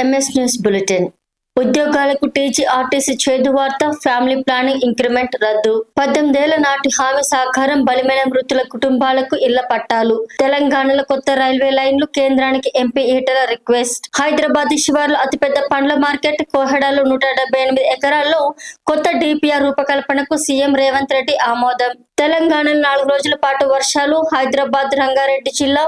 MS news bulletin. ఉద్యోగాలకు TGRTC చేదు వార్త. ఫ్యామిలీ ప్లానింగ్ ఇంక్రిమెంట్ రద్దు. 18 ఏళ్ల నాటి హామీ సాకారం. బలిమైన మృతుల కుటుంబాలకు ఇళ్ల పట్టాలు. తెలంగాణలో కొత్త రైల్వే లైన్లు. కేంద్రానికి ఎంపీ ఈటల రిక్వెస్ట్. హైదరాబాద్ శివార్లో అతిపెద్ద పండ్ల మార్కెట్. కోహెడలో 178 ఎకరాల్లో కొత్త డిపిఆర్ రూపకల్పనకు సీఎం రేవంత్ రెడ్డి ఆమోదం. తెలంగాణలో 4 రోజుల పాటు వర్షాలు. హైదరాబాద్, రంగారెడ్డి జిల్లా,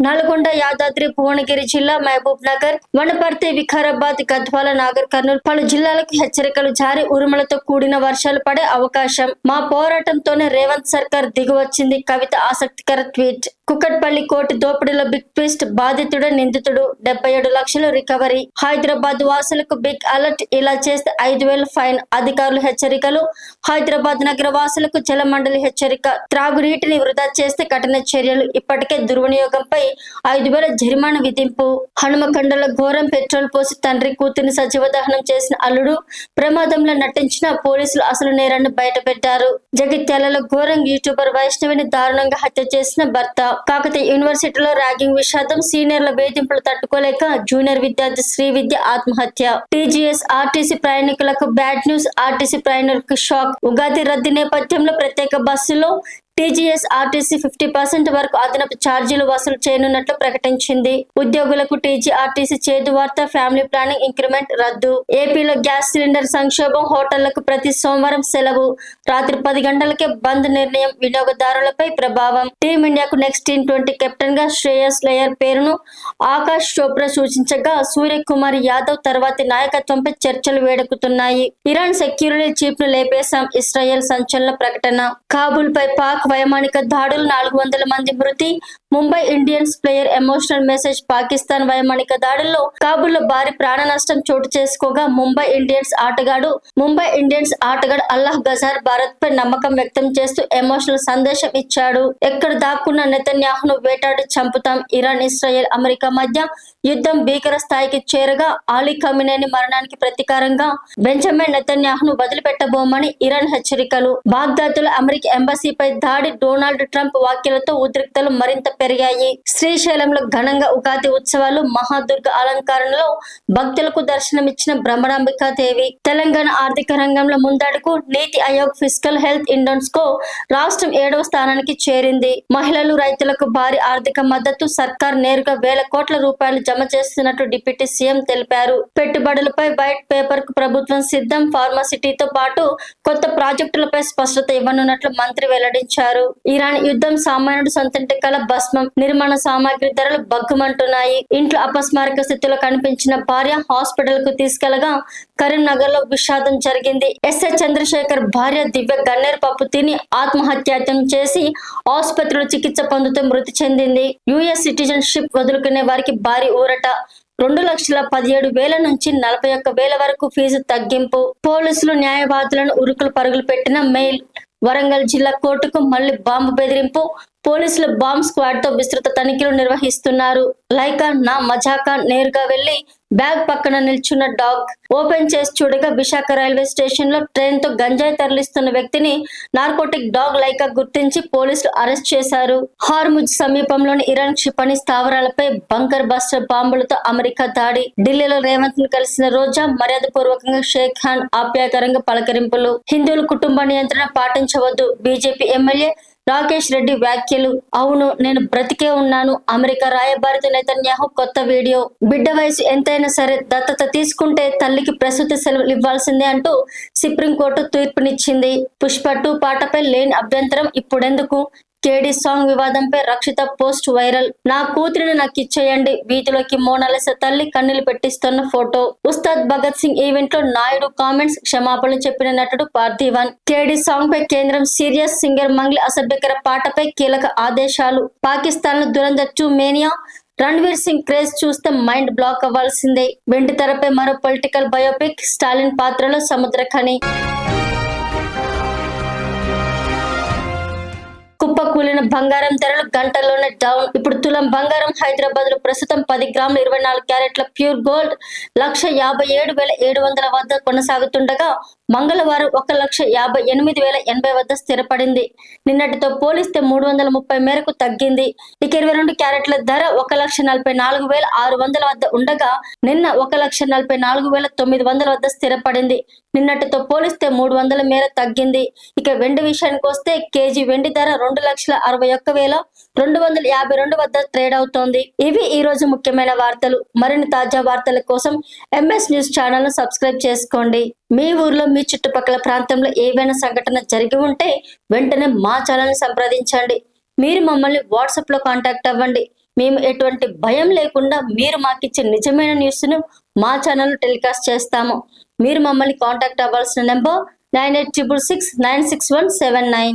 నల్గొండ, యాదాద్రి, భువనగిరి జిల్లా, మహబూబ్ నగర్, వనపర్తి, వికారాబాద్, గద్వాల, నాగర్ కర్నూలు పలు జిల్లాలకు హెచ్చరికలు జారీ. ఉరుములతో కూడిన వర్షాలు పడే అవకాశం. మా పోరాటంతోనే రేవంత్ సర్కార్ దిగివచ్చింది. కవిత ఆసక్తికర ట్వీట్. కుకట్పల్లి కోర్టు దోపిడీలో బిగ్ ట్విస్ట్. బాధితుడు నిందితుడు. 77 లక్షలు రికవరీ. హైదరాబాద్ వాసులకు బిగ్ అలర్ట్. ఇలా చేస్తే 5,000 ఫైన్. అధికారులు హెచ్చరికలు. హైదరాబాద్ నగర వాసులకు జలమండలి హెచ్చరిక. త్రాగునీటిని వృధా చేస్తే కఠిన చర్యలు. ఇప్పటికే దుర్వినియోగంపై 5,000 జరిమానా విధింపు. హనుమకొండలో ఘోరం. పెట్రోల్ పోసి తండ్రి కూతురిని సజీవ దహనం చేసిన అల్లుడు. ప్రమాదంలో నటించిన పోలీసులు అసలు నేరాన్ని బయటపెట్టారు. జగిత్యాలలో ఘోరం. యూట్యూబర్ వైష్ణవిని దారుణంగా హత్య చేసిన భర్త. కాకతీయ యూనివర్సిటీలో ర్యాగింగ్ విషాదం. సీనియర్ల వేధింపులు తట్టుకోలేక జూనియర్ విద్యార్థి శ్రీవిద్య ఆత్మహత్య. టీజీఎస్ ఆర్టీసీ ప్రయాణికులకు బ్యాడ్ న్యూస్. ఆర్టీసీ ప్రయాణికులకు షాక్. ఉగాది రద్దీ నేపథ్యంలో ప్రత్యేక బస్సులో టీజీఎస్ ఆర్టీసీ 50% వరకు అదనపు ఛార్జీలు వసూలు చేయనున్నట్లు ప్రకటించింది. ఉద్యోగులకు టీజీఆర్టీసీ చేదు వార్త. ఫ్యామిలీ ప్లానింగ్ ఇంక్రిమెంట్ రద్దు. ఏపీలో గ్యాస్ సిలిండర్ సంక్షోభం. హోటళ్లకు ప్రతి సోమవారం సెలవు. రాత్రి 10 గంటలకే బంద్ నిర్ణయం. వినియోగదారులపై ప్రభావం. టీమిండియాకు నెక్స్ట్ T20 కెప్టెన్ గా శ్రేయస్ అయ్యర్ పేరును ఆకాష్ చోప్రా సూచించగా సూర్యకుమార్ యాదవ్ తర్వాతి నాయకత్వంపై చర్చలు వేడెక్కుతున్నాయి. ఇరాన్ సెక్యూరిటీ చీఫ్ ను లేపేశాం. ఇస్రాయెల్ సంచలన ప్రకటన. కాబూల్ పై పాక్ వైమానిక దాడులు. 400 మంది మృతి. Mumbai Indians player emotional message. Pakistan వైమానిక దాడుల్లో కాబూల్ లో భారీ ప్రాణ నష్టం చోటు చేసుకోగా ముంబై ఇండియన్స్ ఆటగాడు అల్లాహ్ గజార్ భారత్ పై నమ్మకం వ్యక్తం చేస్తూ ఎమోషనల్ సందేశం ఇచ్చాడు. ఎక్కడ దాక్కున్న నెతన్యాహును వేటాడి చంపుతాం. ఇరాన్, ఇస్రాయెల్, అమెరికా మధ్య యుద్ధం భీకర స్థాయికి చేరగా అలీ ఖమీనీ మరణానికి ప్రతీకారంగా బెంజమిన్ నెతన్యాహును వదిలిపెట్టబోమని ఇరాన్ హెచ్చరికలు. బాగ్దాద్లో అమెరికా ఎంబసీపై దాడి. డొనాల్డ్ ట్రంప్ వ్యాఖ్యలతో ఉద్రిక్తలు మరింత పెరిగాయి. శ్రీశైలంలో ఘనంగా ఉగాది ఉత్సవాలు. మహాదుర్గ అలంకరణలో భక్తులకు దర్శనమిచ్చిన బ్రహ్మరాంబికాదేవి. తెలంగాణ ఆర్థిక రంగంలో ముందడుగు. నీతి ఆయోగ్ ఫిస్కల్ హెల్త్ ఇండెక్స్ కు రాష్ట్రం 7వ స్థానానికి చేరింది. మహిళలు, రైతులకు భారీ ఆర్థిక మద్దతు. సర్కార్ నేరుగా వేల కోట్ల రూపాయలు జమ చేస్తున్నట్టు డిప్యూటీ సీఎం తెలిపారు. పెట్టుబడులపై వైట్ పేపర్ కు ప్రభుత్వం సిద్ధం. ఫార్మాసిటీతో పాటు కొత్త ప్రాజెక్టులపై స్పష్టత ఇవ్వనున్నట్లు మంత్రి వెల్లడించారు. ఇరాన్ యుద్ధం. సామాన్యుడు సొంతింటి కల భస్మం. నిర్మాణ సామాగ్రి ధరలు బగ్గుమంటున్నాయి. ఇంట్లో అపస్మారక స్థితిలో కనిపించిన భార్య హాస్పిటల్ కు తీసుకెళ్లగా కరీంనగర్ లో విషాదం జరిగింది. ఎస్ఐ చంద్రశేఖర్ భార్య దివ్య గన్నేరు పప్పు తిని ఆత్మహత్యాయత్నం చేసి ఆసుపత్రిలో చికిత్స పొందుతూ మృతి చెందింది. యుఎస్ సిటిజన్షిప్ వదులుకునే వారికి భారీ ఊరట. 2,17,000 నుంచి 41,000 వరకు ఫీజు తగ్గింపు. పోలీసులు న్యాయవాదులను ఉరుకులు పరుగులు పెట్టిన మెయిల్. వరంగల్ జిల్లా కోర్టుకు మళ్లీ బాంబు బెదిరింపు. పోలీసులు బాంబ్ స్క్వాడ్ తో విస్తృత తనిఖీలు నిర్వహిస్తున్నారు. లైకా నా మజాకా. నేరుగా వెళ్లి బ్యాగ్ పక్కన నిల్చున్న డాగ్ ఓపెన్ చేసి చూడగా విశాఖ రైల్వే స్టేషన్ లో ట్రైన్ తో గంజాయి తరలిస్తున్న వ్యక్తిని నార్కోటిక్ డాగ్ లైకా గుర్తించి పోలీసులు అరెస్ట్ చేశారు. హార్ముజ్ సమీపంలోని ఇరాన్ క్షిపణి స్థావరాలపై బంకర్ బస్టర్ బాంబులతో అమెరికా దాడి. ఢిల్లీలో రేవంత్ ను కలిసిన రోజా మర్యాద పూర్వకంగా షేక్ హ్యాండ్. ఆప్యాయకరంగా పలకరింపులు. హిందువుల కుటుంబ నియంత్రణ పాటించవద్దు. బీజేపీ ఎమ్మెల్యే రాకేష్ రెడ్డి వ్యాఖ్యలు. అవును, నేను బ్రతికే ఉన్నాను. అమెరికా రాయబారితో నెతన్యాహు కొత్త వీడియో. బిడ్డ వయసు ఎంతైనా సరే దత్తత తీసుకుంటే తల్లికి ప్రసూతి సెలవులు ఇవ్వాల్సిందే అంటూ సుప్రీంకోర్టు తీర్పునిచ్చింది. పుష్ప 2 పాటపై లేని అభ్యంతరం ఇప్పుడెందుకు? కేడీ సాంగ్ వివాదంపై రక్షిత పోస్ట్ వైరల్. నా కూతురిని నాకు ఇచ్చేయండి. వీధిలోకి మోనాలిసా తల్లి కన్నీళ్లు పెట్టిస్తున్న ఫోటో. ఉస్తాద్ భగత్ సింగ్ ఈవెంట్ లో నాయుడు కామెంట్స్. క్షమాపణలు చెప్పిన నటుడు పార్థివన్. కేడీ సాంగ్ పై కేంద్రం సీరియస్. సింగర్ మంగ్లీ అసభ్యకర పాటపై కీలక ఆదేశాలు. పాకిస్తాన్ లో దురంధర్ 2 మేనియా. రణ్వీర్ సింగ్ క్రేజ్ చూస్తే మైండ్ బ్లాక్ అవ్వాల్సిందే. వెండి తెరపై మరో పొలిటికల్ బయోపిక్. స్టాలిన్ పాత్రలో సముద్రఖని. కుప్పకూలి కుప్పకూలిన బంగారం ధరలు గంటల్లోనే డౌన్. ఇప్పుడు తులం బంగారం హైదరాబాద్ లో ప్రస్తుతం 10 గ్రాముల 24 క్యారెట్ల ప్యూర్ గోల్డ్ 1,57,700 వద్ద కొనసాగుతుండగా మంగళవారం 1,58,080 వద్ద స్థిరపడింది. నిన్నటితో పోలిస్తే 330 మేరకు తగ్గింది. ఇక 22 క్యారెట్ల ధర 1,44,600 వద్ద ఉండగా నిన్న 1,44,900 వద్ద స్థిరపడింది. నిన్నటితో పోలిస్తే 300 మేర తగ్గింది. ఇక వెండి విషయానికి వస్తే కేజీ వెండి ధర 2,61,252 వద్ద ట్రేడ్ అవుతోంది. ఇవి ఈ రోజు ముఖ్యమైన వార్తలు. మరిన్ని తాజా వార్తల కోసం MS న్యూస్ ఛానల్ ను సబ్స్క్రైబ్ చేసుకోండి. మీ ఊర్లో మీ చుట్టుపక్కల ప్రాంతంలో ఏవైనా సంఘటన జరిగి ఉంటే వెంటనే మా ఛానల్ ని సంప్రదించండి. మీరు మమ్మల్ని వాట్సాప్ లో కాంటాక్ట్ అవ్వండి. మేము ఎటువంటి భయం లేకుండా మీరు మాకిచ్చే నిజమైన న్యూస్ ను మా ఛానల్ టెలికాస్ట్ చేస్తాము. మీరు మమ్మల్ని కాంటాక్ట్ అవ్వాల్సిన నెంబర్ 9866696179.